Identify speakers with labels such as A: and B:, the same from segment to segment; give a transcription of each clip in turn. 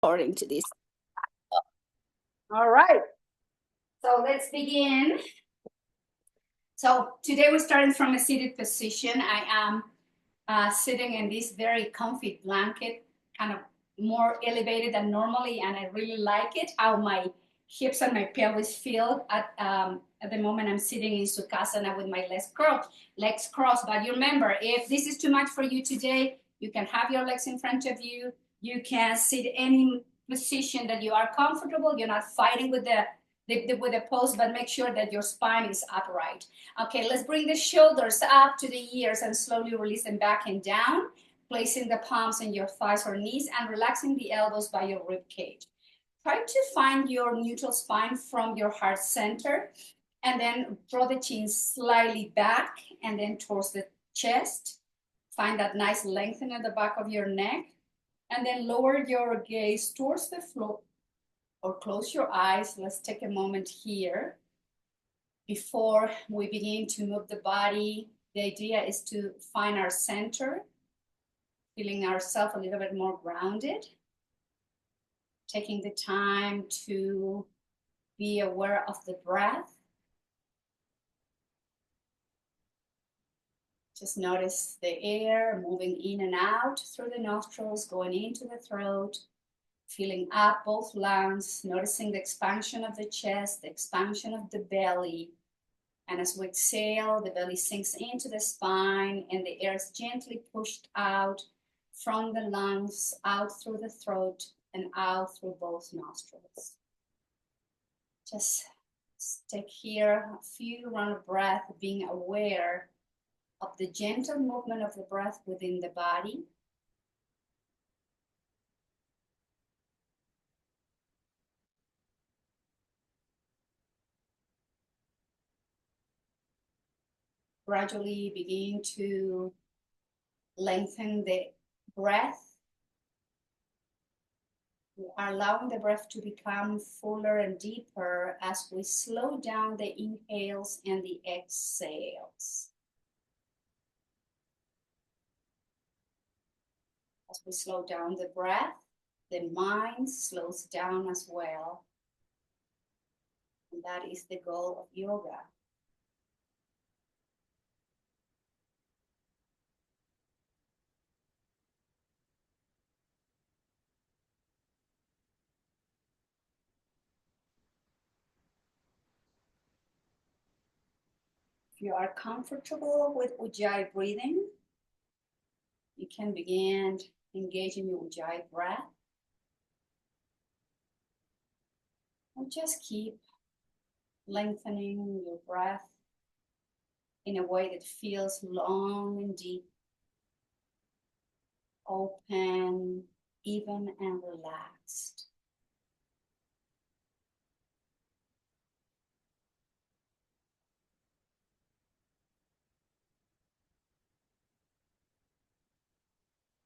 A: According to this. All right. So let's begin. So today we're starting from a seated position. I am sitting in this very comfy blanket, kind of more elevated than normally, and I really like it. How my hips and my pelvis feel at the moment I'm sitting in Sukhasana with my legs crossed. But you remember, if this is too much for you today, you can have your legs in front of you. You can sit any position that you are comfortable. You're not fighting with with the pose, but make sure that your spine is upright. Okay, let's bring the shoulders up to the ears and slowly release them back and down, placing the palms in your thighs or knees and relaxing the elbows by your rib cage. Try to find your neutral spine from your heart center and then draw the chin slightly back and then towards the chest. Find that nice lengthening at the back of your neck and then lower your gaze towards the floor or close your eyes. Let's take a moment here. Before we begin to move the body, the idea is to find our center, feeling ourselves a little bit more grounded, taking the time to be aware of the breath. Just notice the air moving in and out through the nostrils, going into the throat, feeling up both lungs, noticing the expansion of the chest, the expansion of the belly. And as we exhale, the belly sinks into the spine and the air is gently pushed out from the lungs, out through the throat and out through both nostrils. Just take here a few rounds of breath, being aware of the gentle movement of the breath within the body. Gradually begin to lengthen the breath. We are allowing the breath to become fuller and deeper as we slow down the inhales and the exhales. As we slow down the breath, the mind slows down as well. And that is the goal of yoga. If you are comfortable with Ujjayi breathing, you can begin engaging your Ujjayi breath. And just keep lengthening your breath in a way that feels long and deep, open, even and relaxed.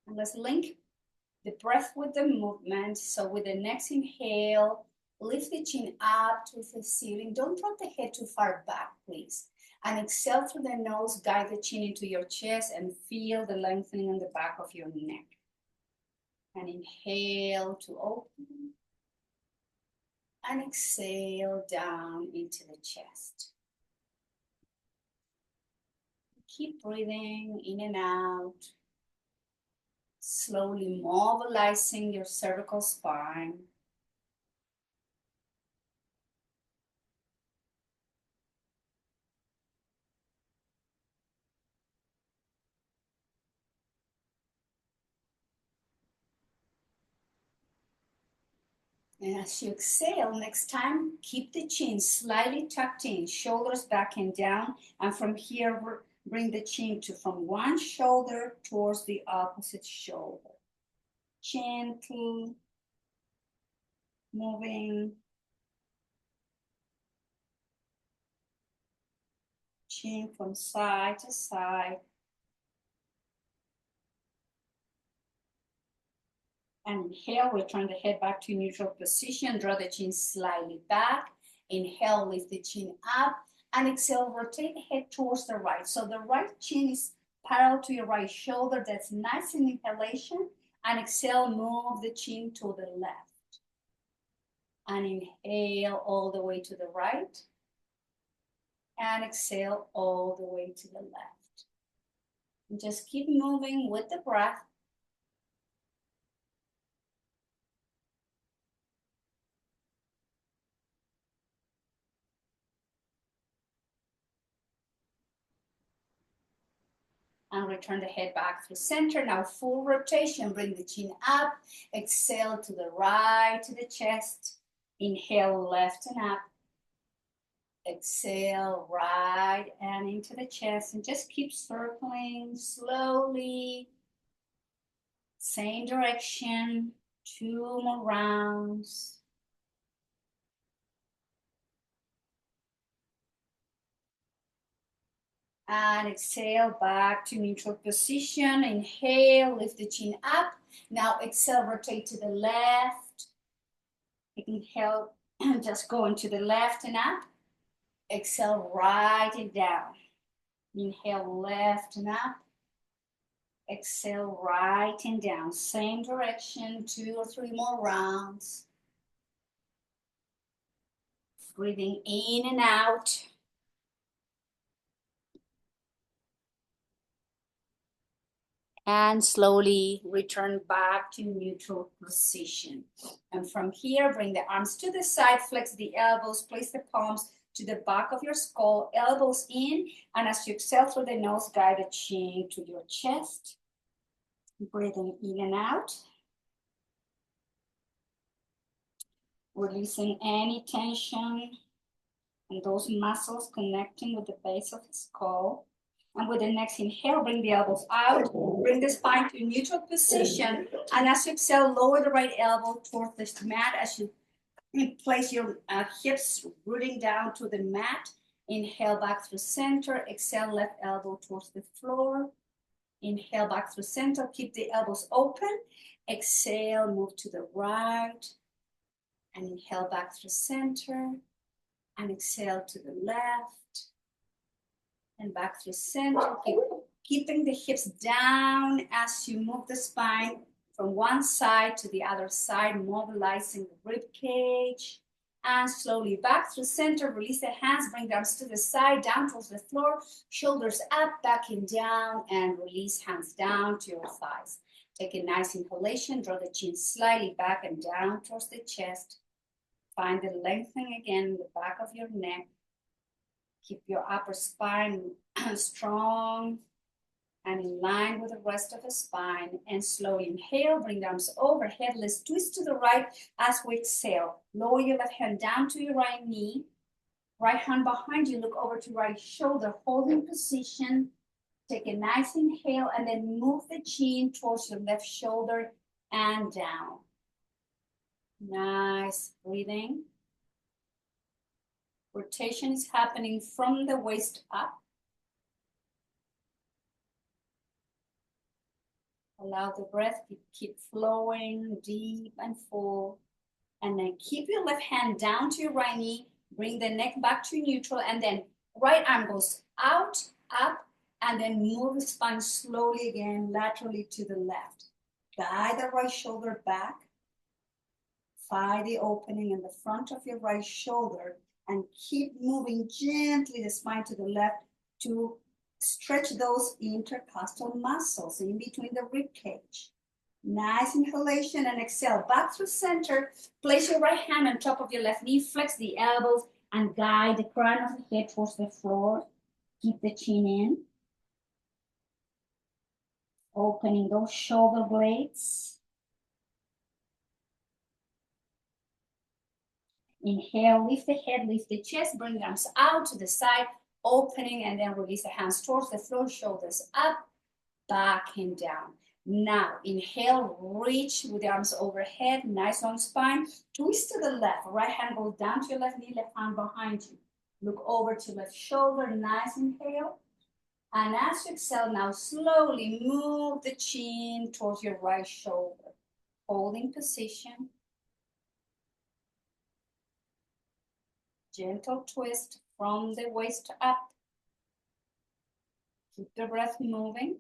A: And let's link the breath with the movement. So with the next inhale, lift the chin up to the ceiling. Don't drop the head too far back, please. And exhale through the nose, guide the chin into your chest and feel the lengthening in the back of your neck. And inhale to open. And exhale down into the chest. Keep breathing in and out. Slowly mobilizing your cervical spine. And as you exhale, next time, keep the chin slightly tucked in, shoulders back and down. And from here, bring the chin from one shoulder towards the opposite shoulder. Gently moving. Chin from side to side. And inhale, return the head back to neutral position. Draw the chin slightly back. Inhale, lift the chin up. And exhale, rotate the head towards the right. So the right chin is parallel to your right shoulder. That's nice in inhalation. And exhale, move the chin to the left. And inhale all the way to the right. And exhale all the way to the left. And just keep moving with the breath. And return the head back to center. Now full rotation, bring the chin up. Exhale to the right, to the chest. Inhale, left and up. Exhale, right and into the chest. And just keep circling slowly. Same direction, 2 more rounds. And exhale back to neutral position. Inhale, lift the chin up. Now exhale, rotate to the left. Inhale, just going to the left and up. Exhale, right and down. Inhale, left and up. Exhale, right and down. Same direction, 2 or 3 more rounds. Breathing in and out. And slowly return back to neutral position. And from here, bring the arms to the side, flex the elbows, place the palms to the back of your skull, elbows in, and as you exhale through the nose, guide the chin to your chest. Breathing in and out. Releasing any tension and those muscles connecting with the base of the skull. And with the next inhale, bring the elbows out, bring the spine to neutral position. And as you exhale, lower the right elbow towards the mat as you place your hips rooting down to the mat. Inhale back through center, exhale left elbow towards the floor. Inhale back through center, keep the elbows open. Exhale, move to the right. And inhale back through center. And exhale to the left. And back through center, keeping the hips down as you move the spine from one side to the other side, mobilizing the rib cage. And slowly back through center, release the hands, bring the arms to the side, down towards the floor, shoulders up, back and down, and release hands down to your thighs. Take a nice inhalation, draw the chin slightly back and down towards the chest. Find the lengthening again in the back of your neck. Keep your upper spine strong and in line with the rest of the spine. And slowly inhale, bring the arms overhead. Let's twist to the right as we exhale. Lower your left hand down to your right knee. Right hand behind you, look over to right shoulder, holding position. Take a nice inhale and then move the chin towards your left shoulder and down. Nice breathing. Rotation is happening from the waist up. Allow the breath to keep flowing deep and full. And then keep your left hand down to your right knee. Bring the neck back to neutral. And then right arm goes out, up, and then move the spine slowly again, laterally to the left. Guide the right shoulder back. Find the opening in the front of your right shoulder. And keep moving gently the spine to the left to stretch those intercostal muscles in between the rib cage. Nice inhalation and exhale. Back through center. Place your right hand on top of your left knee. Flex the elbows and guide the crown of the head towards the floor. Keep the chin in. Opening those shoulder blades. Inhale, lift the head, lift the chest, bring the arms out to the side, opening, and then release the hands towards the floor, shoulders up, back and down. Now, inhale, reach with the arms overhead, nice long spine. Twist to the left, right hand goes down to your left knee, left hand behind you. Look over to left shoulder, nice inhale. And as you exhale, now slowly move the chin towards your right shoulder. Holding position. Gentle twist from the waist up. Keep the breath moving.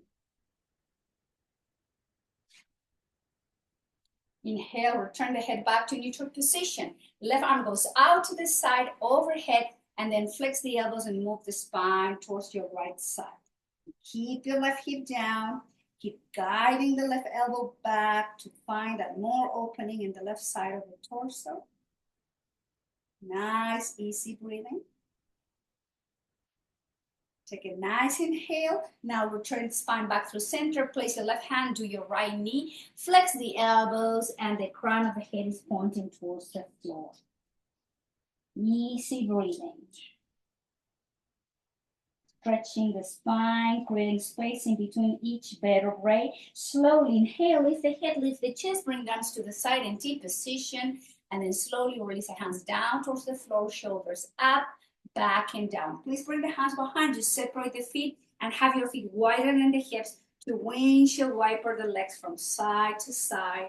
A: Inhale, return the head back to neutral position. Left arm goes out to the side, overhead, and then flex the elbows and move the spine towards your right side. Keep your left hip down. Keep guiding the left elbow back to find that more opening in the left side of the torso. Nice, easy breathing. Take a nice inhale. Now return the spine back through center. Place your left hand to your right knee. Flex the elbows and the crown of the head is pointing towards the floor. Easy breathing. Stretching the spine, creating space in between each vertebrae. Slowly inhale, lift the head, lift the chest, bring the arms to the side in T position, and then slowly release the hands down towards the floor, shoulders up, back and down. Please bring the hands behind you, separate the feet, and have your feet wider than the hips to windshield wiper the legs from side to side.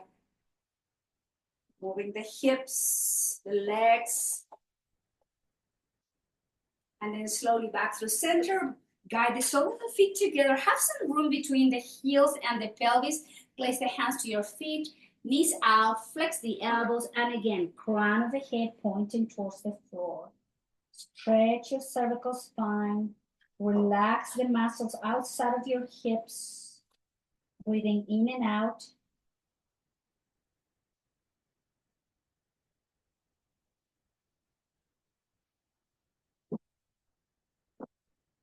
A: Moving the hips, the legs, and then slowly back through center. Guide the soles of the feet together. Have some room between the heels and the pelvis. Place the hands to your feet, knees out, flex the elbows, and again, crown of the head pointing towards the floor. Stretch your cervical spine. Relax the muscles outside of your hips. Breathing in and out.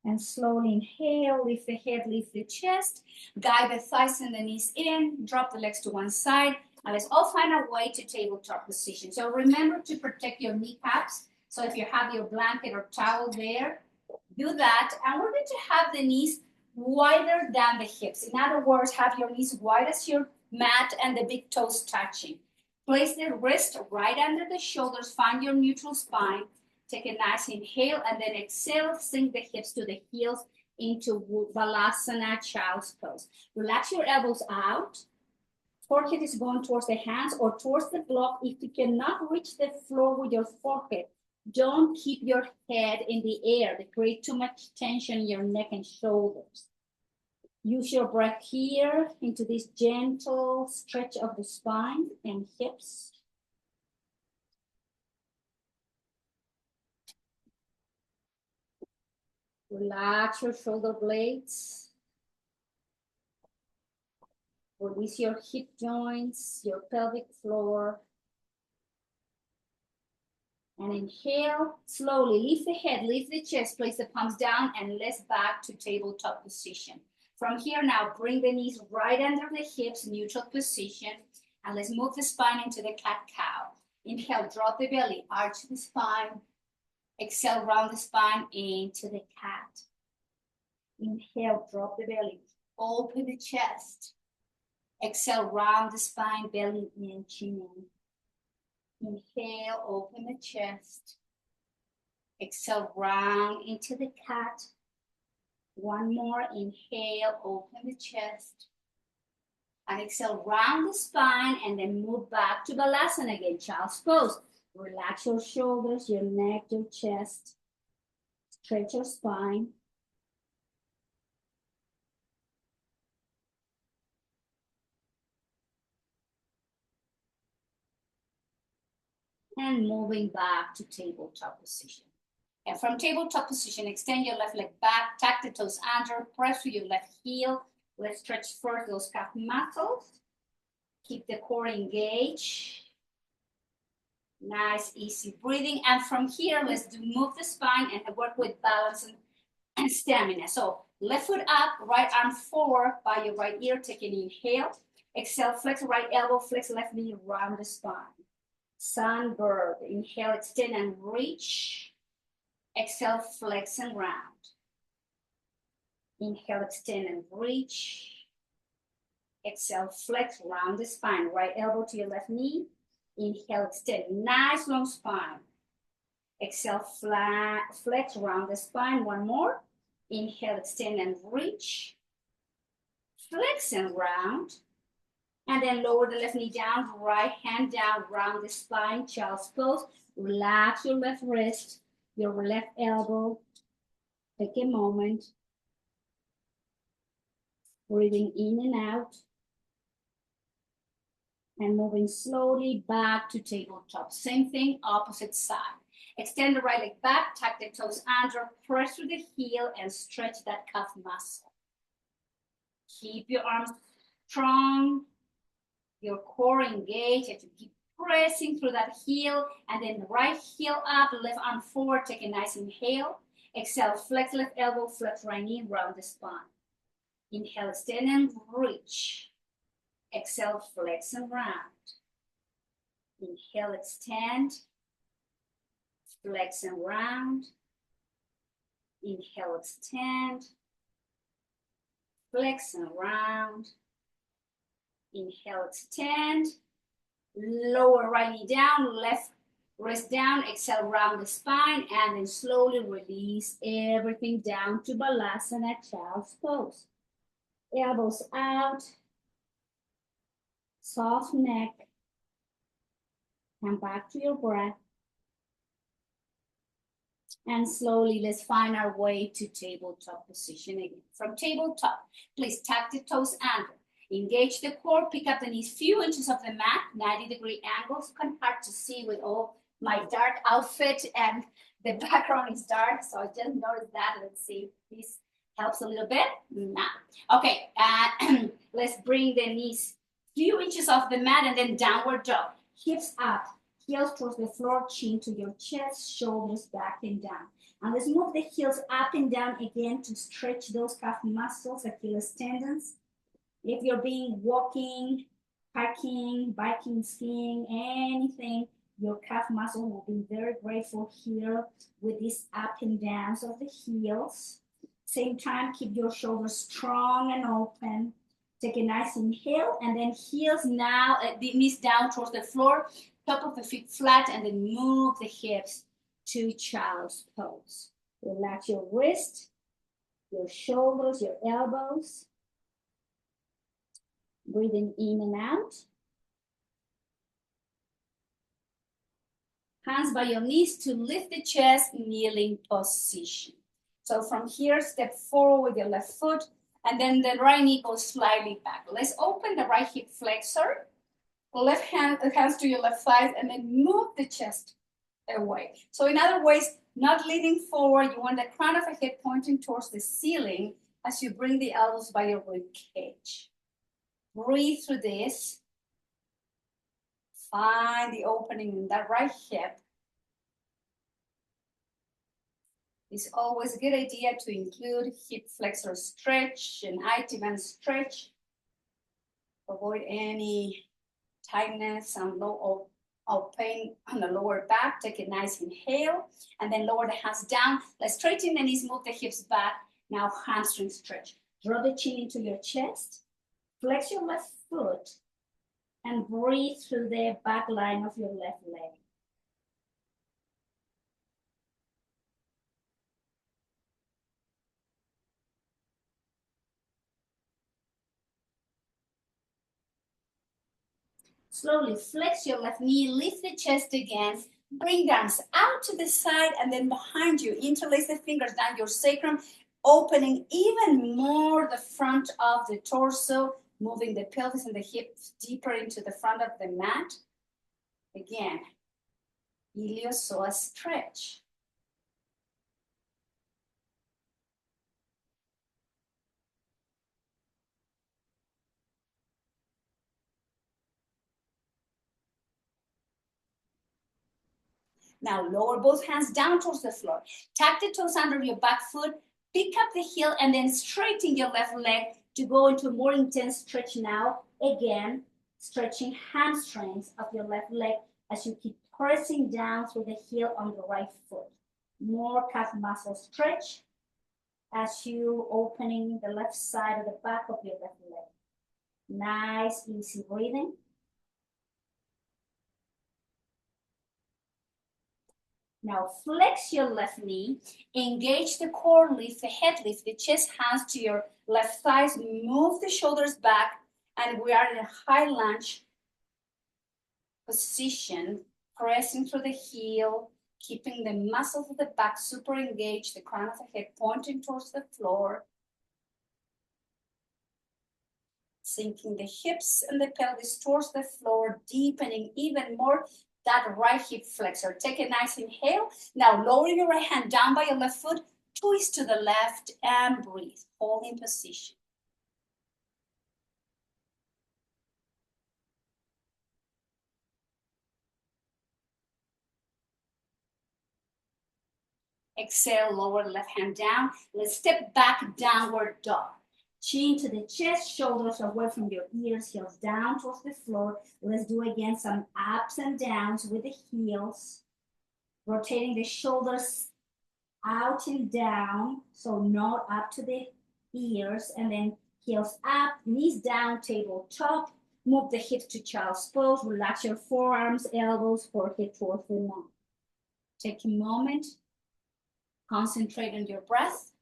A: And slowly inhale, lift the head, lift the chest, guide the thighs and the knees in, drop the legs to one side, and let's all find our way to tabletop position. So remember to protect your kneecaps. So if you have your blanket or towel there, do that. And we're going to have the knees wider than the hips. In other words, have your knees wide as your mat and the big toes touching. Place the wrist right under the shoulders, find your neutral spine. Take a nice inhale and then exhale, sink the hips to the heels into Balasana, child's pose. Relax your elbows out. Forehead is going towards the hands or towards the block. If you cannot reach the floor with your forehead, don't keep your head in the air. They create too much tension in your neck and shoulders. Use your breath here into this gentle stretch of the spine and hips. Relax your shoulder blades. Release your hip joints, your pelvic floor. And inhale, slowly lift the head, lift the chest, place the palms down, and let's back to tabletop position. From here now, bring the knees right under the hips, neutral position, and let's move the spine into the cat-cow. Inhale, drop the belly, arch the spine. Exhale, round the spine into the cat. Inhale, drop the belly, open the chest. Exhale, round the spine, belly in, chin in. Inhale, open the chest. Exhale, round into the cat. One more, inhale, open the chest. And exhale, round the spine, and then move back to Balasana again, child's pose. Relax your shoulders, your neck, your chest. Stretch your spine. And moving back to tabletop position. And from tabletop position, extend your left leg back, tuck the toes under, press through your left heel. Let's stretch first those calf muscles. Keep the core engaged. Nice, easy breathing. And from here, let's move the spine and work with balance and stamina. So left foot up, right arm forward by your right ear. Take an inhale. Exhale, flex right elbow, flex left knee, round the spine. Sunbird. Inhale, extend and reach. Exhale, flex and round. Inhale, extend and reach. Exhale, flex, round the spine. Right elbow to your left knee. Inhale, extend. Nice long spine. Exhale, flat, flex, round the spine. One more. Inhale, extend and reach. Flex and round. And then lower the left knee down, right hand down, round the spine, child's pose. Relax your left wrist, your left elbow. Take a moment. Breathing in and out. And moving slowly back to tabletop. Same thing, opposite side. Extend the right leg back, tuck the toes under, press through the heel, and stretch that calf muscle. Keep your arms strong, your core engaged as you keep pressing through that heel, and then right heel up, left arm forward, take a nice inhale. Exhale, flex left elbow, flex right knee, round the spine. Inhale, extend and reach. Exhale, flex and round. Inhale, extend, flex and round. Inhale, extend, flex and round. Inhale, extend, lower right knee down, left wrist down, exhale, round the spine, and then slowly release everything down to Balasana, child's pose. Elbows out, soft neck, come back to your breath. And slowly, let's find our way to tabletop position again. From tabletop, please tuck the toes under. Engage the core, pick up the knees few inches off the mat, 90-degree angles. Kind of hard to see with all my dark outfit and the background is dark, so I just noticed that. Let's see if this helps a little bit. Nah. Okay, let's bring the knees few inches off the mat and then downward dog. Hips up, heels towards the floor, chin to your chest, shoulders back and down. And let's move the heels up and down again to stretch those calf muscles, Achilles tendons. If you're walking, parking, biking, skiing, anything, your calf muscle will be very grateful here with these up and downs of the heels. Same time, keep your shoulders strong and open. Take a nice inhale, and then heels now, the knees down towards the floor, top of the feet flat, and then move the hips to child's pose. Relax your wrist, your shoulders, your elbows. Breathing in and out. Hands by your knees to lift the chest, kneeling position. So from here, step forward with your left foot, and then the right knee goes slightly back. Let's open the right hip flexor. Left hand, hands to your left thigh, and then move the chest away. So in other ways, not leaning forward, you want the crown of the head pointing towards the ceiling as you bring the elbows by your rib cage. Breathe through this. Find the opening in that right hip. It's always a good idea to include hip flexor stretch and IT-band stretch. Avoid any tightness and low of pain on the lower back. Take a nice inhale and then lower the hands down. Let's straighten the knees, move the hips back. Now hamstring stretch. Draw the chin into your chest. Flex your left foot and breathe through the back line of your left leg. Slowly flex your left knee, lift the chest again, bring the arms out to the side and then behind you. Interlace the fingers down your sacrum, opening even more the front of the torso, moving the pelvis and the hips deeper into the front of the mat. Again, iliopsoas stretch. Now lower both hands down towards the floor. Tuck the toes under your back foot, pick up the heel and then straighten your left leg to go into a more intense stretch now. Again, stretching hamstrings of your left leg as you keep pressing down through the heel on the right foot. More calf muscle stretch as you opening the left side of the back of your left leg. Nice, easy breathing. Now flex your left knee, engage the core, lift the head, lift the chest, hands to your left thighs, move the shoulders back, and we are in a high lunge position, pressing through the heel, keeping the muscles of the back super engaged, the crown of the head pointing towards the floor. Sinking the hips and the pelvis towards the floor, deepening even more that right hip flexor. Take a nice inhale. Now lower your right hand down by your left foot, twist to the left and breathe. Hold in position. Exhale, lower the left hand down. Let's step back, downward dog. Chin to the chest, shoulders away from your ears, heels down towards the floor. Let's do again some ups and downs with the heels. Rotating the shoulders out and down, so not up to the ears, and then heels up, knees down, tabletop. Move the hips to child's pose. Relax your forearms, elbows, forehead towards the mat. Take a moment. Concentrate on your breath.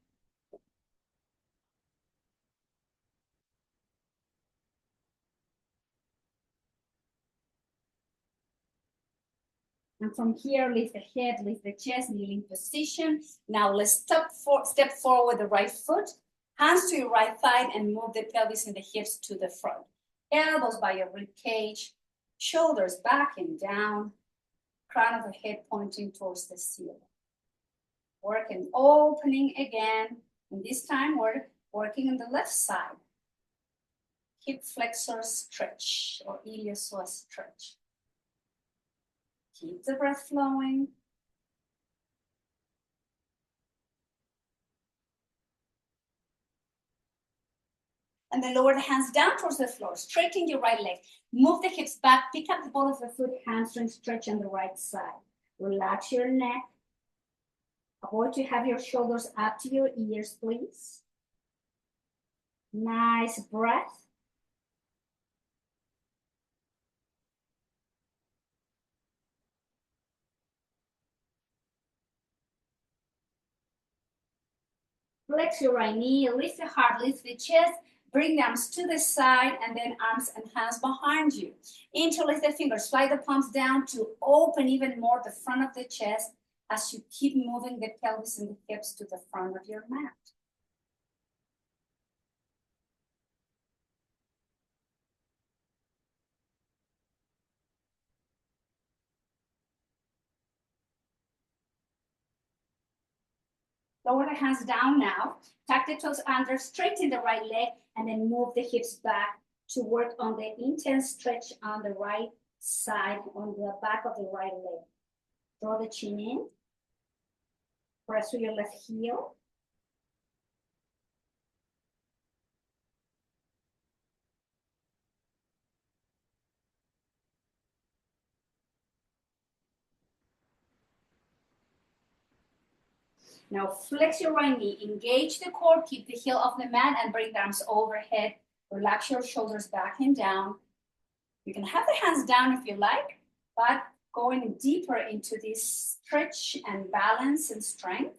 A: And from here, lift the head, lift the chest, kneeling position. Now let's step forward with the right foot, hands to your right thigh, and move the pelvis and the hips to the front. Elbows by your rib cage, shoulders back and down, crown of the head pointing towards the ceiling. Work and opening again, and this time we're working on the left side. Hip flexor stretch or iliopsoas stretch. Keep the breath flowing. And then lower the hands down towards the floor. Straighten your right leg. Move the hips back. Pick up the ball of the foot. Hamstring stretch on the right side. Relax your neck. Avoid to have your shoulders up to your ears, please. Nice breath. Flex your right knee, lift the heart, lift the chest, bring the arms to the side, and then arms and hands behind you. Interlace the fingers, slide the palms down to open even more the front of the chest as you keep moving the pelvis and the hips to the front of your mat. Lower the hands down now. Tuck the toes under, straighten the right leg, and then move the hips back to work on the intense stretch on the right side, on the back of the right leg. Draw the chin in. Press with your left heel. Now flex your right knee, engage the core, keep the heel off the mat, and bring the arms overhead. Relax your shoulders back and down. You can have the hands down if you like, but going deeper into this stretch and balance and strength.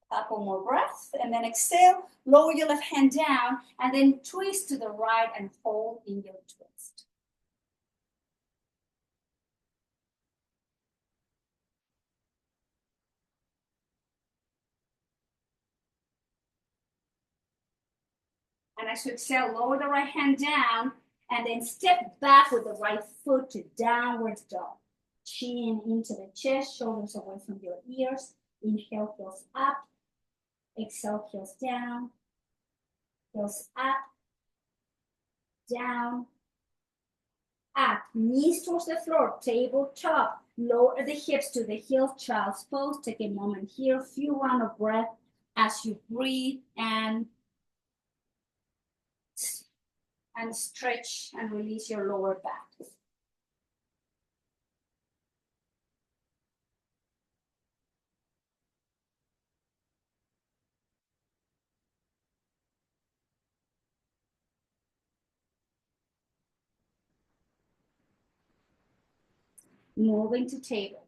A: Couple more breaths, and then exhale, lower your left hand down, and then twist to the right and hold in your twist. And as you exhale, lower the right hand down, and then step back with the right foot to downward dog. Chin into the chest, shoulders away from your ears. Inhale, heels up. Exhale, heels down. Heels up. Down. Up. Knees towards the floor, tabletop. Lower the hips to the heels, child's pose. Take a moment here, few rounds of breath as you breathe and stretch and release your lower back. Moving to table.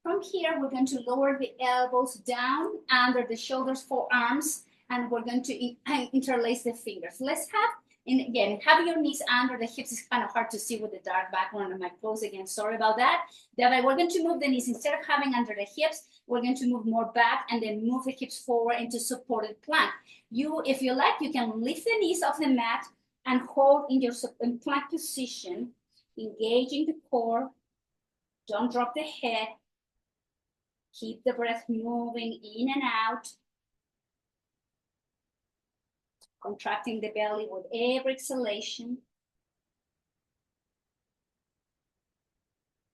A: From here, we're going to lower the elbows down under the shoulders, forearms, and we're going to interlace the fingers. Let's have And again, have your knees under the hips. It's kind of hard to see with the dark background on my clothes again. Sorry about that. Then we're going to move the knees. Instead of having under the hips, we're going to move more back and then move the hips forward into supported plank. If you like, you can lift the knees off the mat and hold in your plank position, engaging the core. Don't drop the head. Keep the breath moving in and out. Contracting the belly with every exhalation.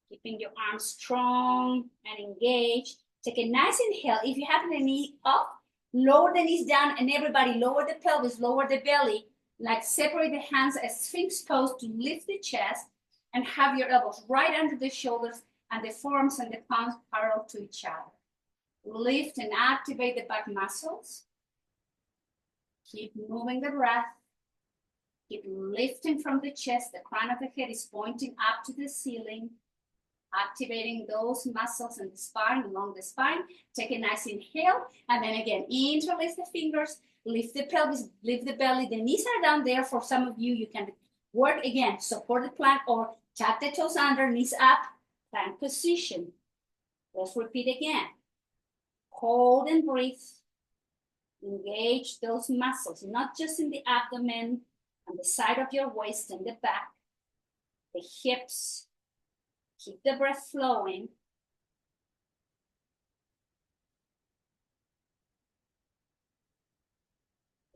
A: Keeping your arms strong and engaged. Take a nice inhale. If you have the knee up, lower the knees down, and everybody lower the pelvis, lower the belly. Like separate the hands as Sphinx pose to lift the chest and have your elbows right under the shoulders and the forearms and the palms parallel to each other. Lift and activate the back muscles. Keep moving the breath. Keep lifting from the chest. The crown of the head is pointing up to the ceiling. Activating those muscles in the spine, along the spine. Take a nice inhale. And then again, interlace the fingers. Lift the pelvis, lift the belly. The knees are down there. For some of you, you can work again. Supported plank or tuck the toes under, knees up. Plank position. Let's repeat again. Hold and breathe. Engage those muscles, not just in the abdomen, on the side of your waist and the back, the hips. Keep the breath flowing.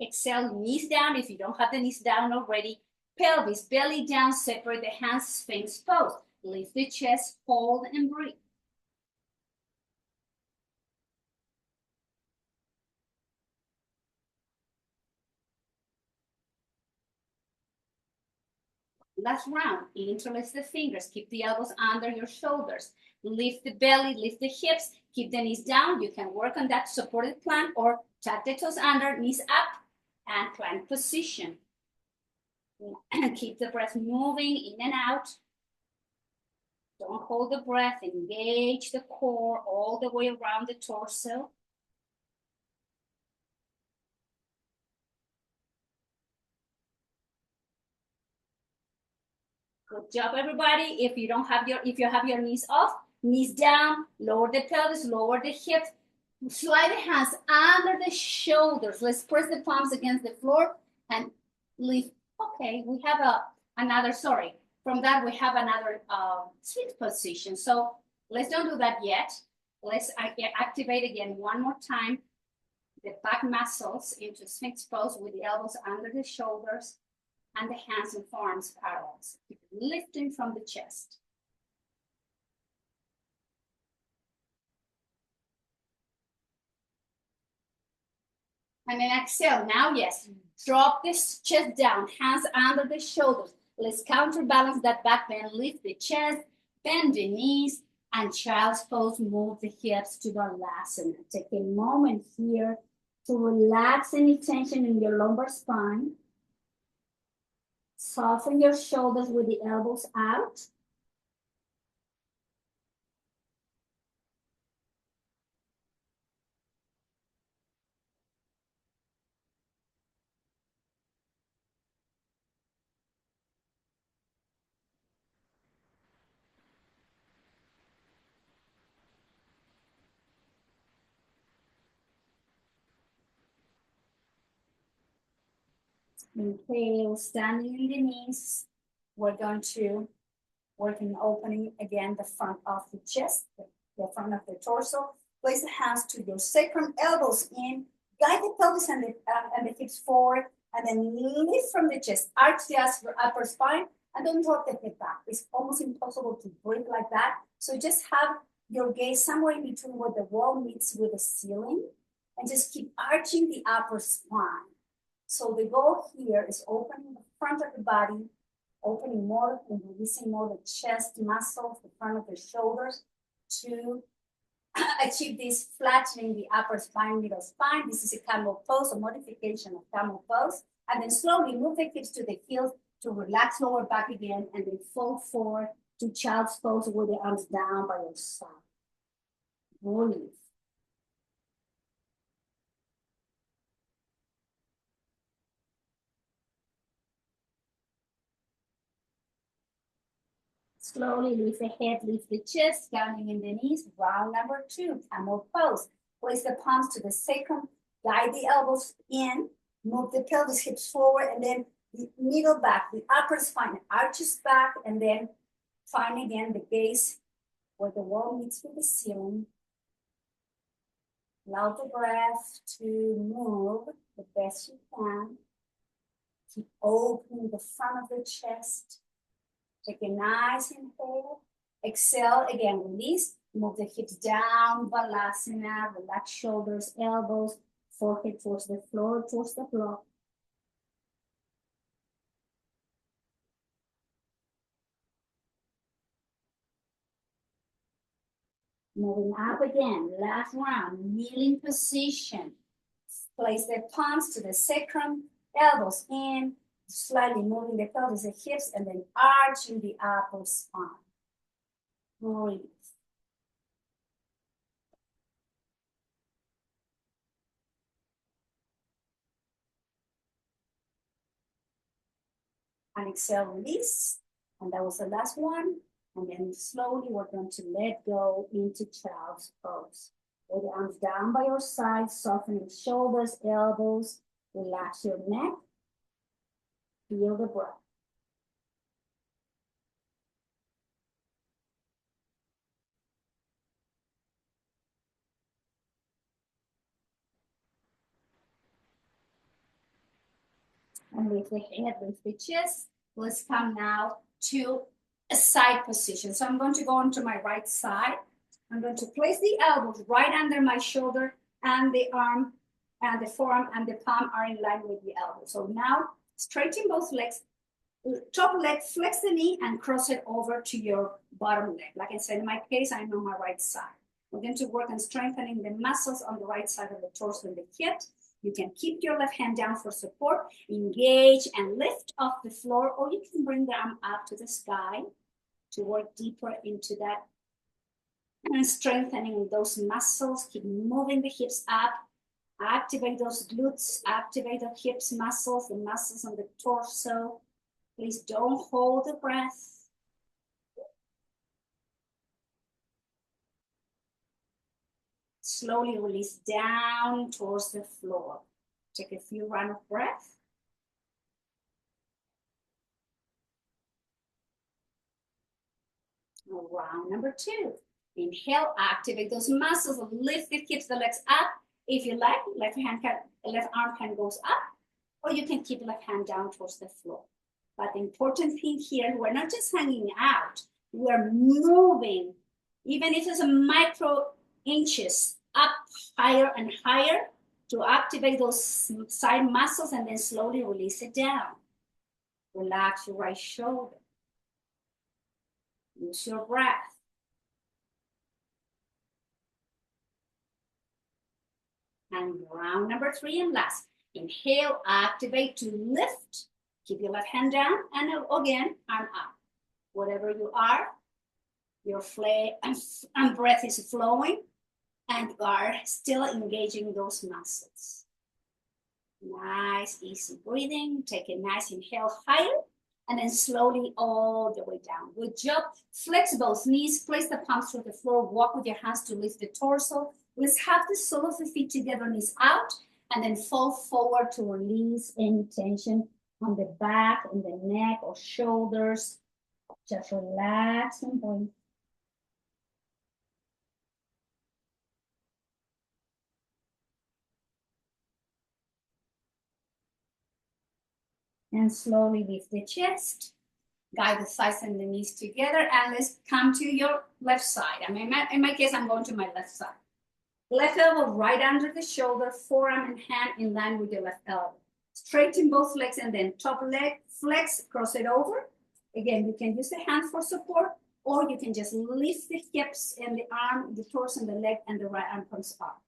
A: Exhale, knees down if you don't have the knees down already. Pelvis, belly down, separate the hands, Sphinx pose. Lift the chest, hold and breathe. Last round, interlace the fingers, keep the elbows under your shoulders. Lift the belly, lift the hips, keep the knees down. You can work on that supported plank or tuck the toes under, knees up, and plank position. And keep the breath moving in and out. Don't hold the breath, engage the core all the way around the torso. Good job, everybody. If you have your knees off, knees down, lower the pelvis, lower the hips, slide the hands under the shoulders. Let's press the palms against the floor and lift. Okay, we have from that we have another Sphinx position. So let's don't do that yet. Let's activate again one more time the back muscles into Sphinx pose with the elbows under the shoulders and the hands and forearms parallel. So keep lifting from the chest. And then exhale. Now, yes, drop this chest down, hands under the shoulders. Let's counterbalance that back bend. Lift the chest, bend the knees, and child's pose. Move the hips to Balasana. Take a moment here to relax any tension in your lumbar spine. Soften your shoulders with the elbows out. Inhale, standing in the knees. We're going to work in opening again the front of the chest, the front of the torso. Place the hands to your sacrum, elbows in. Guide the pelvis and the hips forward, and then lift from the chest. Arch the upper spine, and don't drop the head back. It's almost impossible to breathe like that. So just have your gaze somewhere in between where the wall meets with the ceiling, and just keep arching the upper spine. So the goal here is opening the front of the body, opening more and releasing more the chest muscles, the front of the shoulders, to achieve this flattening the upper spine, middle spine. This is a camel pose, a modification of camel pose. And then slowly move the hips to the heels to relax lower back again, and then fold forward to child's pose with the arms down by your side. Breathe. Slowly lift the head, lift the chest, grounding in the knees. Round number 2, camel pose. Place the palms to the sacrum, guide the elbows in, move the pelvis, hips forward, and then the middle back, the upper spine arches back, and then find again the gaze where the wall meets with the ceiling. Allow the breath to move the best you can. Keep opening the front of the chest. Take a nice inhale. Exhale, again, release. Move the hips down, Balasana. Relax shoulders, elbows, forehead towards the floor, towards the floor. Moving up again, last round, kneeling position. Place the palms to the sacrum, elbows in, slightly moving the pelvis, the hips, and then arching the upper spine. Breathe. And exhale, release. And that was the last one. And then slowly we're going to let go into child's pose. Lay the arms down by your side, softening shoulders, elbows. Relax your neck. Feel the breath. And lift the head, lift the chest. Let's come now to a side position. So I'm going to go onto my right side. I'm going to place the elbows right under my shoulder, and the arm and the forearm and the palm are in line with the elbow. So now straighten both legs. Top leg, flex the knee and cross it over to your bottom leg. Like I said, in my case, I'm on my right side. We're going to work on strengthening the muscles on the right side of the torso and the hips. You can keep your left hand down for support, engage and lift off the floor, or you can bring the arm up to the sky to work deeper into that and strengthening those muscles. Keep moving the hips up, activate those glutes, activate the hips muscles, the muscles on the torso. Please don't hold the breath. Slowly release down towards the floor. Take a few rounds of breath. Round number 2. Inhale, activate those muscles, lift the hips, the legs up. If you like, left arm can go up, or you can keep left hand down towards the floor. But the important thing here, we're not just hanging out, we're moving, even if it's a micro inches, up higher and higher to activate those side muscles and then slowly release it down. Relax your right shoulder. Use your breath. And round number 3 and last. Inhale, activate to lift. Keep your left hand down and again, arm up. Whatever you are, your breath is flowing and you are still engaging those muscles. Nice, easy breathing. Take a nice inhale higher and then slowly all the way down. Good job. Flex both knees, place the palms to the floor, walk with your hands to lift the torso. Let's have the sole of the feet together, knees out, and then fall forward to release any tension on the back, in the neck or shoulders. Just relax and breathe. And slowly lift the chest. Guide the thighs and the knees together. And let's come to your left side. I mean, in my case, I'm going to my left side. Left elbow right under the shoulder, forearm and hand in line with your left elbow. Straighten both legs and then top leg, flex, cross it over. Again, you can use the hand for support, or you can just lift the hips and the arm, the torso and the leg, and the right arm comes up.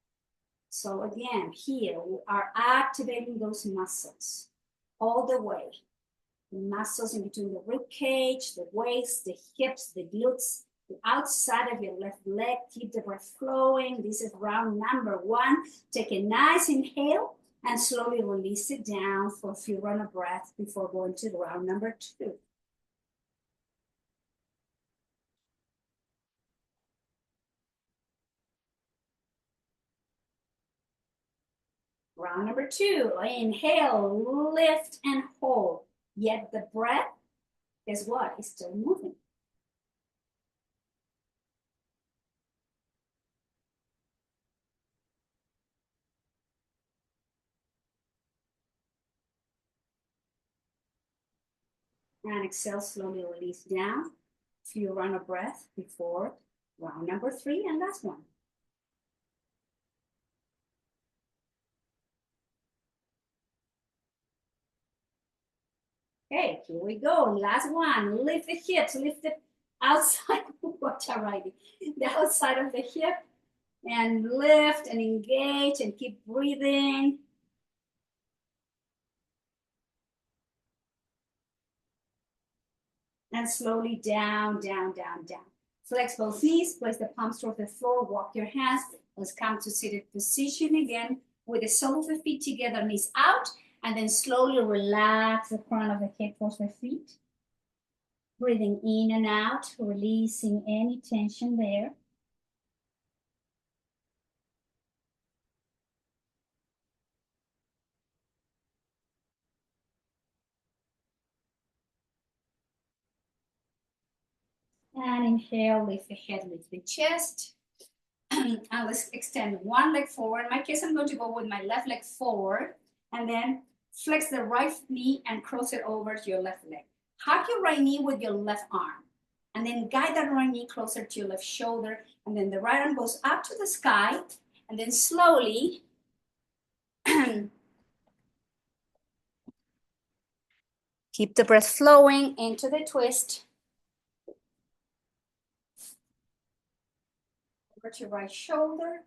A: So again, here we are activating those muscles all the way. The muscles in between the rib cage, the waist, the hips, the glutes, the outside of your left leg. Keep the breath flowing. This is round number 1. Take a nice inhale and slowly release it down for a few rounds of breath before going to the round number 2. Round number 2. Inhale, lift and hold. Yet the breath, guess what? Is still moving. And exhale, slowly release down. Few round of breath before round number 3 and last one. Okay, here we go. Last one. Lift the hips, lift the outside. Watch out, righty. The outside of the hip, and lift and engage and keep breathing. And slowly down, down, down, down. Flex both knees, place the palms toward the floor, walk your hands. Let's come to seated position again with the sole of the feet together, knees out, and then slowly relax the crown of the head towards the feet. Breathing in and out, releasing any tension there. And inhale, lift the head, lift the chest. And let's extend one leg forward. In my case, I'm going to go with my left leg forward and then flex the right knee and cross it over to your left leg. Hug your right knee with your left arm and then guide that right knee closer to your left shoulder. And then the right arm goes up to the sky and then slowly keep the breath flowing into the twist. Over to your right shoulder.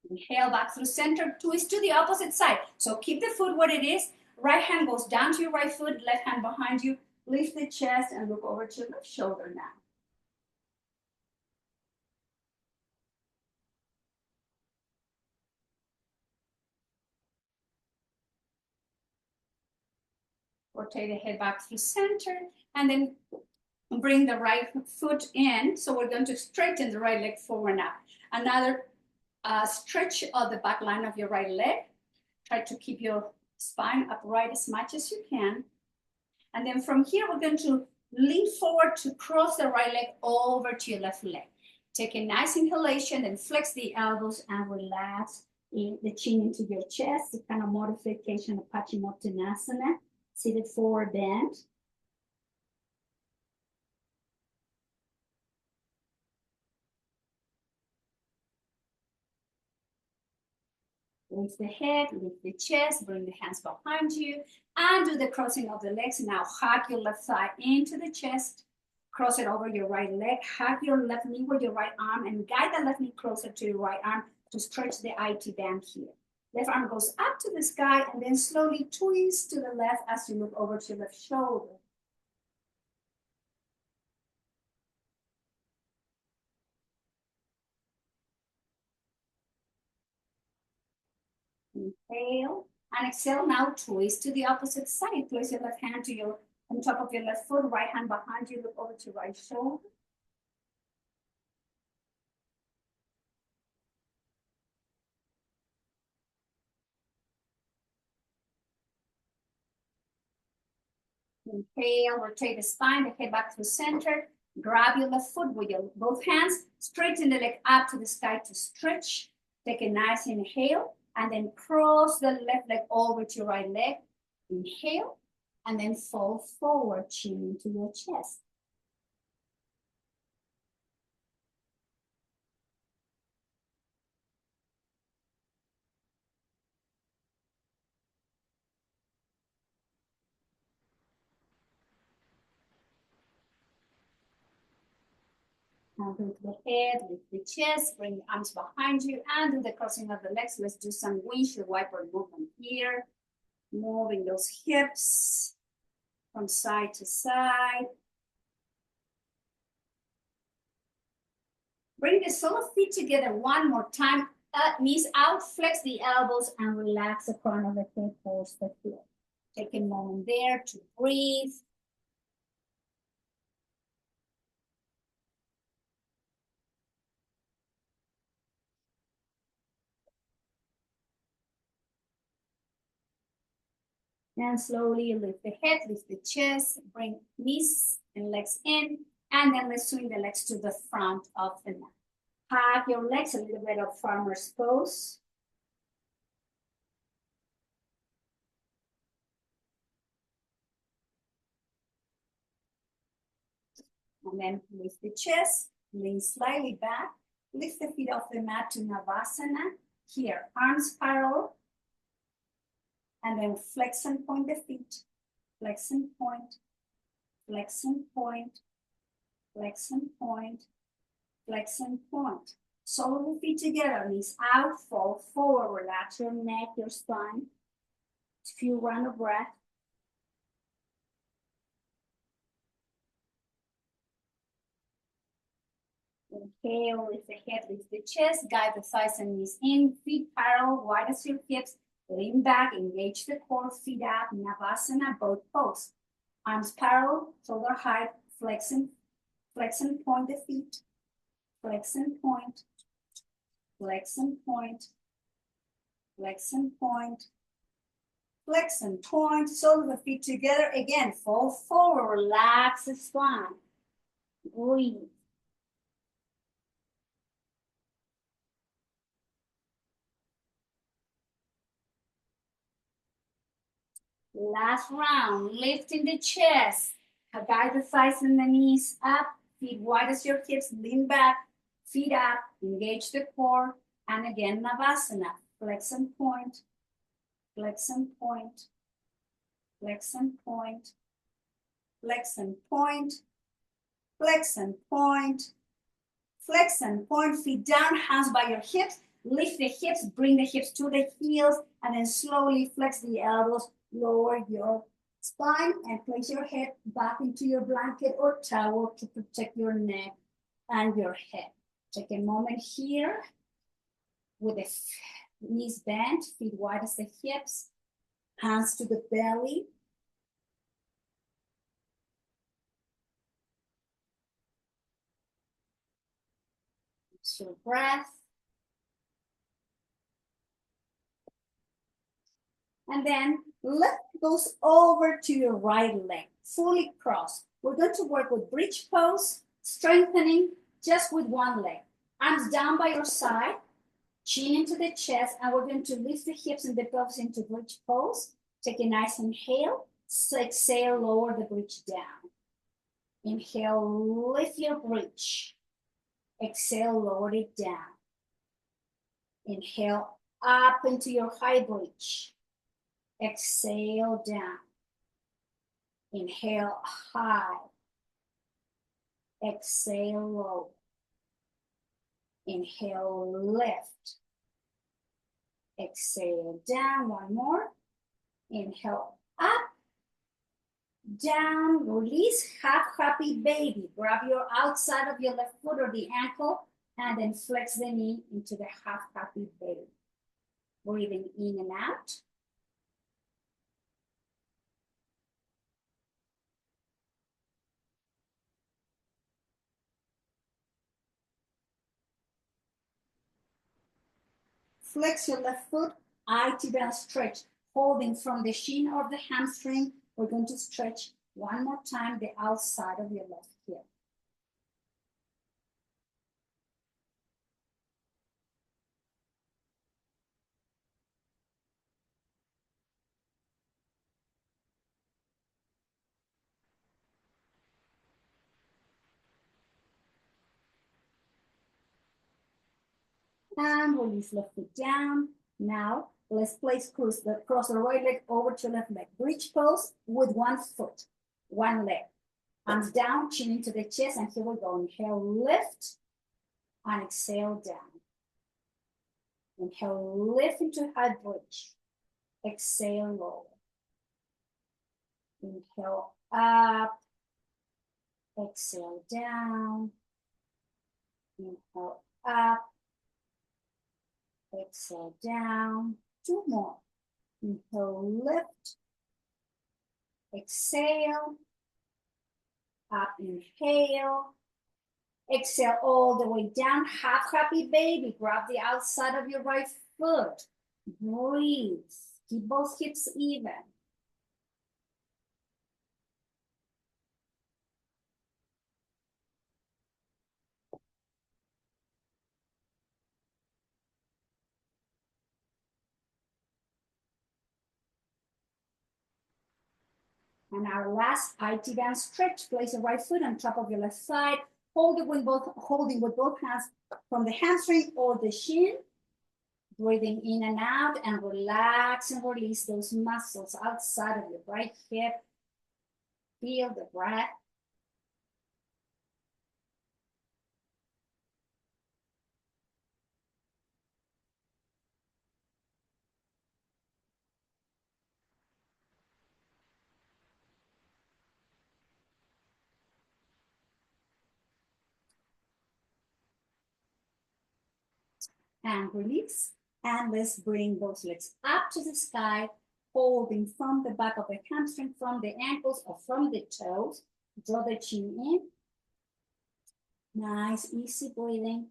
A: Inhale back through center, twist to the opposite side. So keep the foot where it is. Right hand goes down to your right foot, left hand behind you. Lift the chest and look over to your left shoulder now. Rotate the head back through center and then bring the right foot in. So we're going to straighten the right leg forward now. Another stretch of the back line of your right leg. Try to keep your spine upright as much as you can. And then from here, we're going to lean forward to cross the right leg over to your left leg. Take a nice inhalation and flex the elbows and relax the chin into your chest. The kind of modification of Paschimottanasana. Seated forward bend. Lift the head, lift the chest, bring the hands behind you, and do the crossing of the legs. Now hug your left thigh into the chest, cross it over your right leg, hug your left knee with your right arm, and guide the left knee closer to your right arm to stretch the IT band here. Left arm goes up to the sky, and then slowly twist to the left as you look over to your left shoulder. Inhale and exhale. Now twist to the opposite side. Place your left hand to your on top of your left foot, right hand behind you. Look over to right shoulder. Inhale, rotate the spine, the head back to center. Grab your left foot with your both hands. Straighten the leg up to the sky to stretch. Take a nice inhale and then cross the left leg over to your right leg. Inhale and then fall forward, chin into your chest. Now lift the head, lift the chest, bring the arms behind you, and do the crossing of the legs. Let's do some windshield wiper movement here. Moving those hips from side to side. Bring the sole of feet together one more time. Knees out, flex the elbows, and relax the crown of the head towards the floor. Take a moment there to breathe. And slowly lift the head, lift the chest, bring knees and legs in, and then let's swing the legs to the front of the mat. Hug your legs, a little bit of farmer's pose. And then lift the chest, lean slightly back, lift the feet off the mat to Navasana. Here, arms parallel, and then flex and point the feet, flex and point, flex and point, flex and point, flex and point. Sole the feet together, knees out, fall forward, relax your neck, your spine. A few round of breath. Inhale, lift the head, lift the chest, guide the thighs and knees in, feet parallel, wide as your hips, lean back, engage the core, feet up, Navasana, both pose. Arms parallel, shoulder height, flex and point the feet, flex and point, flex and point, flex and point, flex and point, sole the feet together, again, fall forward, relax the spine, breathe. Last round, lifting the chest, guide the thighs and the knees up, feet wide as your hips, lean back, feet up, engage the core, and again, Navasana, flex and point, flex and point, flex and point, flex and point, flex and point, flex and point, feet down, hands by your hips, lift the hips, bring the hips to the heels, and then slowly flex the elbows, lower your spine, and place your head back into your blanket or towel to protect your neck and your head. Take a moment here with the knees bent, feet wide as the hips, hands to the belly. So breath. And then left goes over to your right leg, fully crossed. We're going to work with bridge pose, strengthening just with one leg. Arms down by your side, chin into the chest, and we're going to lift the hips and the pelvis into bridge pose. Take a nice inhale, exhale, lower the bridge down. Inhale, lift your bridge. Exhale, lower it down. Inhale, up into your high bridge. Exhale down. Inhale high. Exhale low. Inhale lift. Exhale down. One more. Inhale up. Down. Release. Half happy baby. Grab your outside of your left foot or the ankle and then flex the knee into the half happy baby. Breathing in and out. Flex your left foot, IT band stretch, holding from the shin or the hamstring. We're going to stretch one more time the outside of your left hip. And release left foot down. Now, let's place cross the right leg over to left leg. Bridge pose with one foot, one leg. Arms down, chin into the chest, and here we go. Inhale, lift, and exhale down. Inhale, lift into high bridge. Exhale, lower. Inhale, up. Exhale, down. Inhale, up. Exhale, down. Two more. Inhale, lift. Exhale. Up, inhale. Exhale all the way down. Half happy baby. Grab the outside of your right foot. Breathe. Keep both hips even. And our last IT band stretch. Place the right foot on top of your left side. Hold it with holding with both hands from the hamstring or the shin. Breathing in and out, and relax and release those muscles outside of your right hip. Feel the breath. And release. And let's bring those legs up to the sky, holding from the back of the hamstring, from the ankles, or from the toes. Draw the chin in. Nice, easy breathing.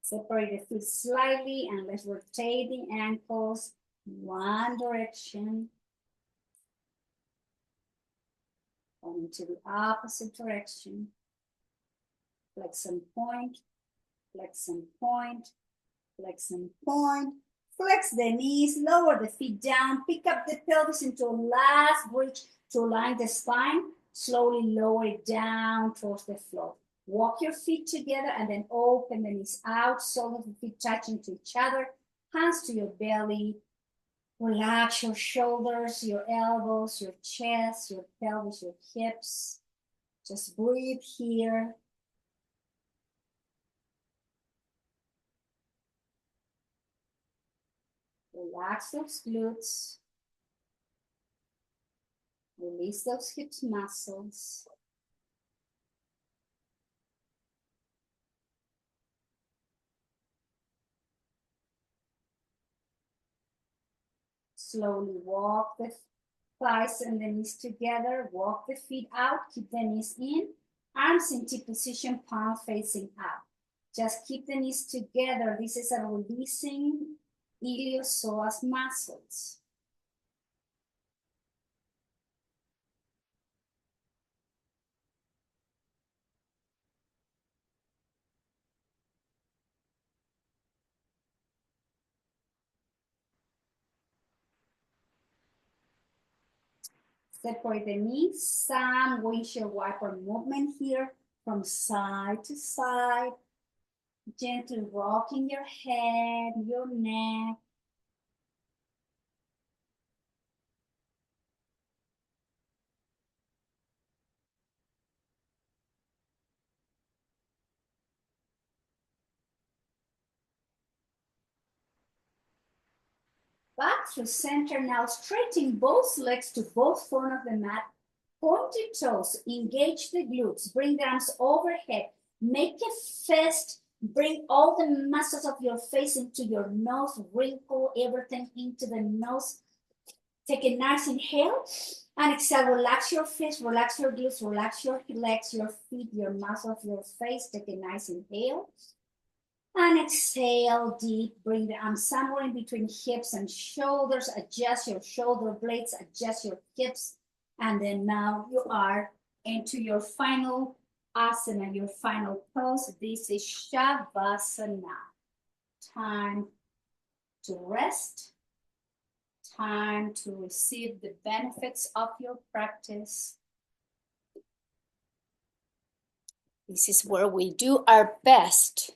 A: Separate the feet slightly, and let's rotate the ankles one direction. Going to the opposite direction. Flex and point, flex and point, flex and point. Flex the knees, lower the feet down, pick up the pelvis into a last bridge to align the spine. Slowly lower it down towards the floor. Walk your feet together and then open the knees out, soles of the feet touching to each other, hands to your belly. Relax your shoulders, your elbows, your chest, your pelvis, your hips. Just breathe here. Relax those glutes. Release those hips muscles. Slowly walk the thighs and the knees together. Walk the feet out. Keep the knees in. Arms in T position, palm facing out. Just keep the knees together. This is a releasing iliopsoas muscles. Separate the knees. Some windshield wiper movement here from side to side. Gently rocking your head, your neck. Back through center now, straightening both legs to both front of the mat. Pointed toes, engage the glutes, bring the arms overhead. Make a fist, bring all the muscles of your face into your nose, wrinkle everything into the nose. Take a nice inhale and exhale. Relax your face, relax your glutes, relax your legs, your feet, your muscles of your face. Take a nice inhale. And exhale deep, bring the arms somewhere in between hips and shoulders. Adjust your shoulder blades, adjust your hips. And then now you are into your final asana, your final pose. This is Shavasana. Time to rest. Time to receive the benefits of your practice. This is where we do our best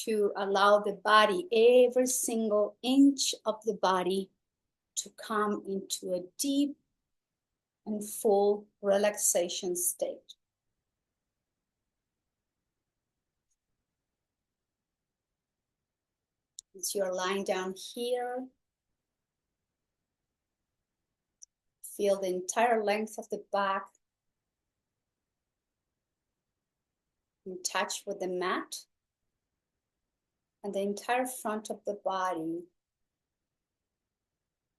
A: to allow the body, every single inch of the body, to come into a deep and full relaxation state. As you're lying down here, Feel the entire length of the back in touch with the mat, and the entire front of the body,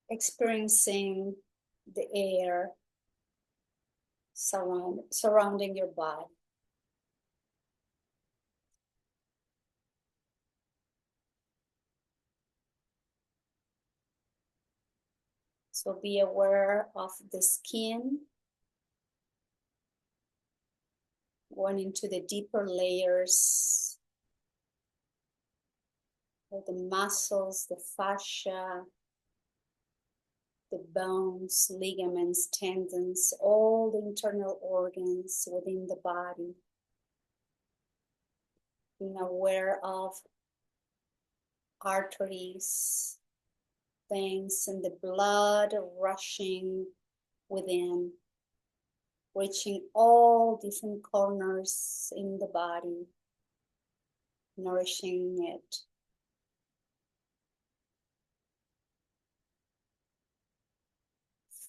A: experiencing the air surrounding your body. So be aware of the skin, going into the deeper layers of the muscles, the fascia, the bones, ligaments, tendons, all the internal organs within the body. Being aware of arteries, veins, and the blood rushing within, reaching all different corners in the body, nourishing it.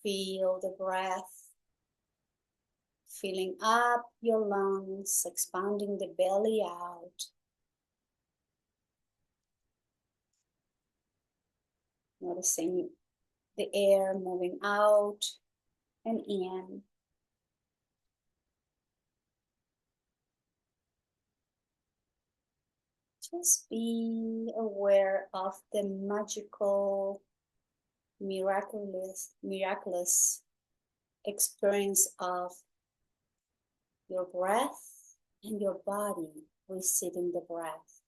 A: Feel the breath filling up your lungs, expanding the belly out. Noticing the air moving out and in. Just be aware of the magical, miraculous experience of your breath and your body receiving the breath.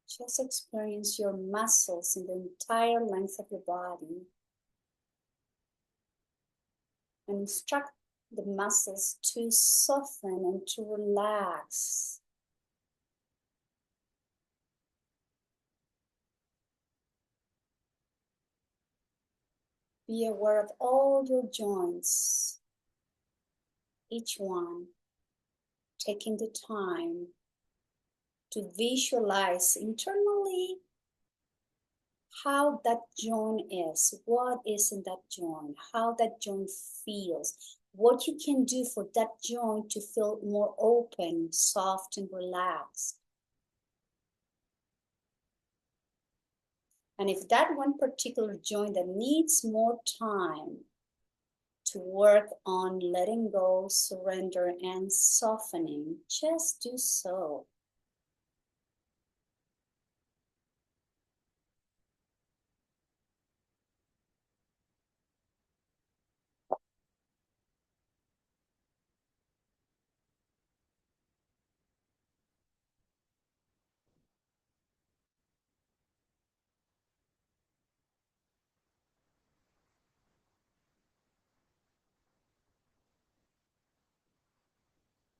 A: Just experience your muscles in the entire length of your body and instruct the muscles to soften and to relax. Be aware of all your joints, each one, taking the time to visualize internally how that joint is, what is in that joint, how that joint feels, what you can do for that joint to feel more open, soft, and relaxed. And if that one particular joint that needs more time to work on letting go, surrender, and softening, just do so.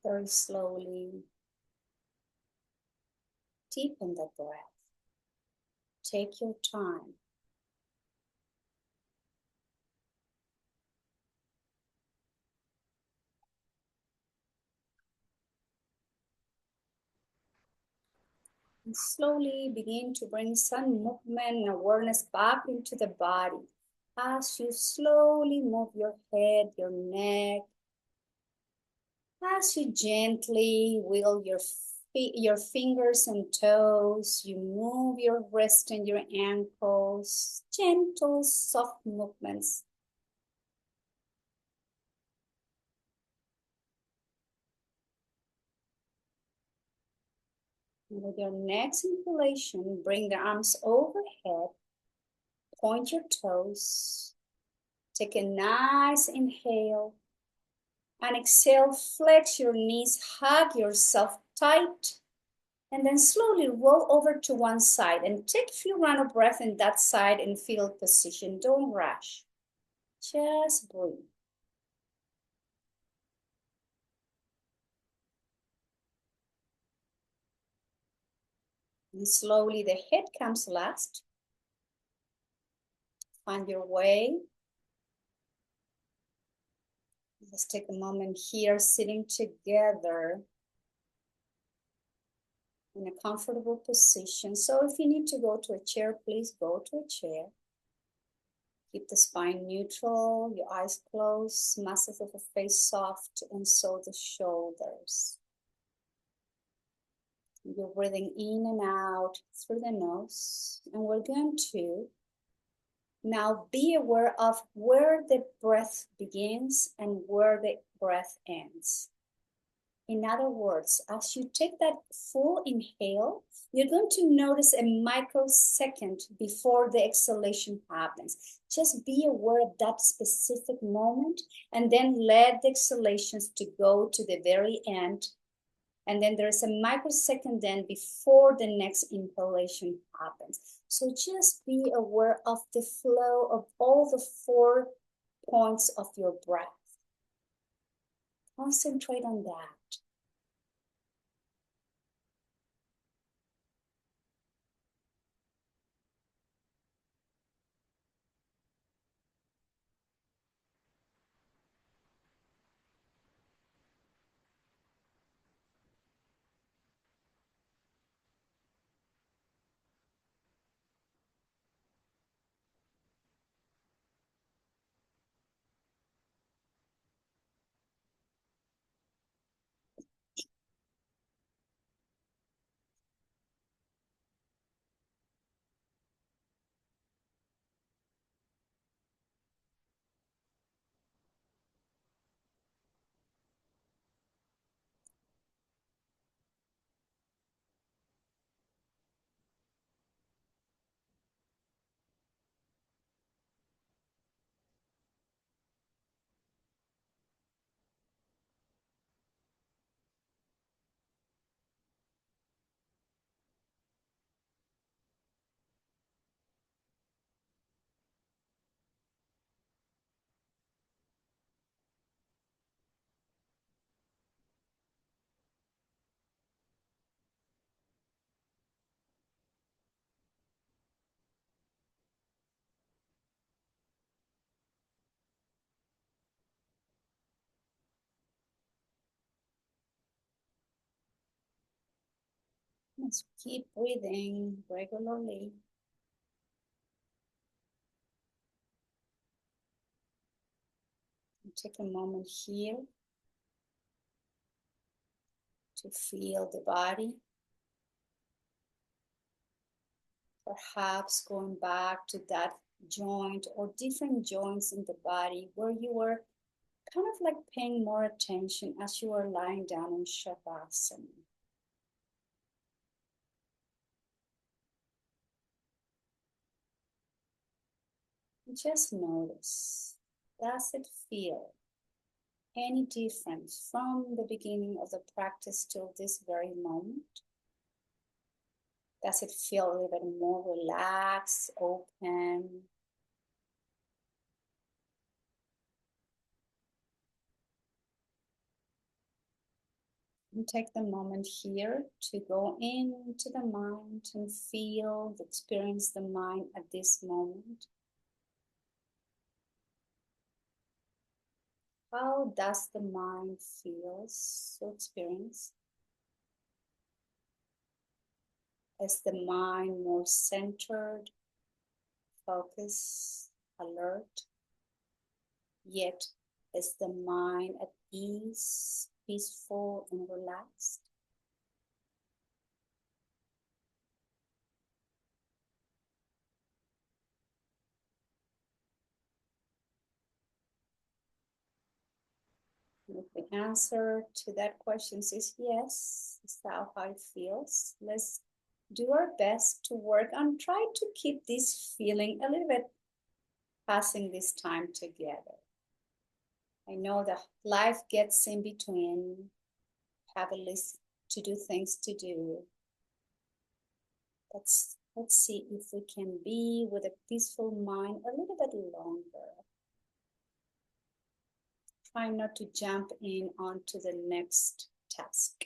A: Very slowly, deepen the breath. Take your time. And slowly begin to bring some movement and awareness back into the body. As you slowly move your head, your neck, as you gently wiggle your fingers and toes, you move your wrist and your ankles, gentle, soft movements. And with your next inhalation, bring the arms overhead, point your toes, take a nice inhale, and exhale, flex your knees, hug yourself tight, and then slowly roll over to one side and take a few rounds of breath in that side and fetal position. Don't rush. Just breathe. And slowly the head comes last. Find your way. Let's take a moment here sitting together. in a comfortable position. So if you need to go to a chair, please go to a chair. Keep the spine neutral, your eyes closed, muscles of the face soft, and so the shoulders. You're breathing in and out through the nose, and we're going to now be aware of where the breath begins and where the breath ends. In other words, as you take that full inhale, you're going to notice a microsecond before the exhalation happens. Just be aware of that specific moment and then let the exhalations to go to the very end. And then there's a microsecond then before the next inhalation happens. So just be aware of the flow of all the 4 points of your breath. Concentrate on that. Let's keep breathing regularly. And take a moment here to feel the body. Perhaps going back to that joint or different joints in the body where you were kind of like paying more attention as you were lying down in Shavasana. Just notice, does it feel any different from the beginning of the practice till this very moment? Does it feel a little bit more relaxed, open? And take the moment here to go into the mind and feel, experience the mind at this moment. How does the mind feel so experience? Is the mind more centered, focused, alert? Yet is the mind at ease, peaceful and relaxed? If the answer to that question is yes, is that how it feels? Let's do our best to work on try to keep this feeling a little bit passing this time together. I know that life gets in between, have a list to do things to do. Let's see if we can be with a peaceful mind a little bit longer. Try not to jump in onto the next task.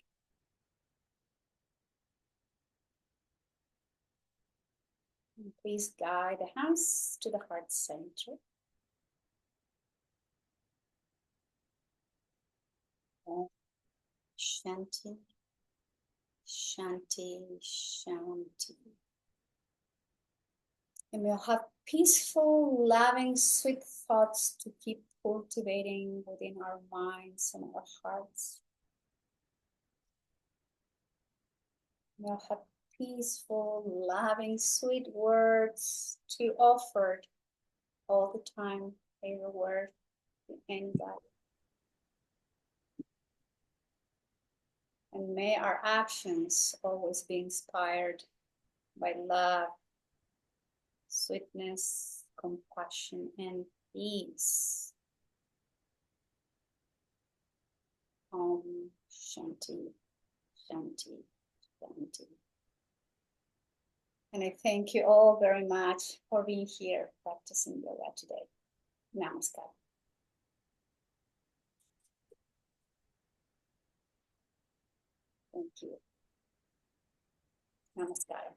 A: And please guide the hands to the heart center. Om Shanti, Shanti, Shanti. And we'll have peaceful, loving, sweet thoughts to keep cultivating within our minds and our hearts. We'll have peaceful, loving, sweet words to offer all the time, everywhere, to anybody. And may our actions always be inspired by love, sweetness, compassion, and peace. Om Shanti, Shanti, Shanti. And I thank you all very much for being here practicing yoga today. Namaskar. Thank you. Namaskar.